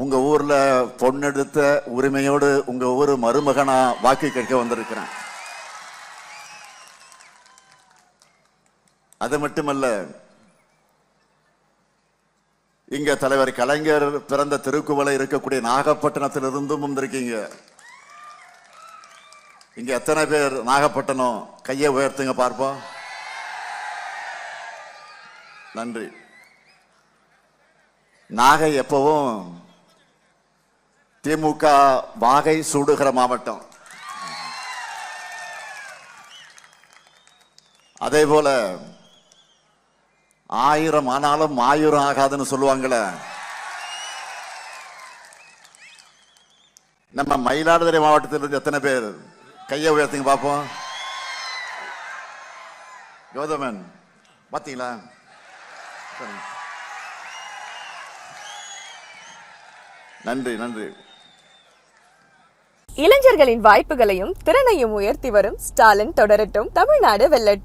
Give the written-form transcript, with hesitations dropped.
உங்க ஊர்ல பொண்ணெடுத்த உரிமையோடு உங்க ஊர் மருமகனா வாக்கு கேட்க வந்திருக்கிறேன். அது மட்டுமல்ல, இங்க தலைவர் கலைஞர் பிறந்த திருக்குவளை இருக்கக்கூடிய நாகப்பட்டினத்திலிருந்தும் வந்திருக்கீங்க. இங்க எத்தனை பேர் நாகப்பட்டினம்? கையை உயர்த்துங்க பார்ப்போம். நன்றி. நாகை எப்பவும் திமுக வாகை சூடுகிற மாவட்டம். அதே போல 1000 ஆனாலும் 1000 ஆகாதுன்னு சொல்லுவாங்களே. நம்ம மயிலாடுதுறை மாவட்டத்திலிருந்து எத்தனை பேர்? கையை உயர்த்துங்க பார்ப்போம். கௌதமன் பாத்தீங்களா? நன்றி நன்றி. இளைஞர்களின் வாய்ப்புகளையும் திறனையும் உயர்த்தி வரும் ஸ்டாலின் தொடரட்டும், தமிழ்நாடு வெல்லட்டும்.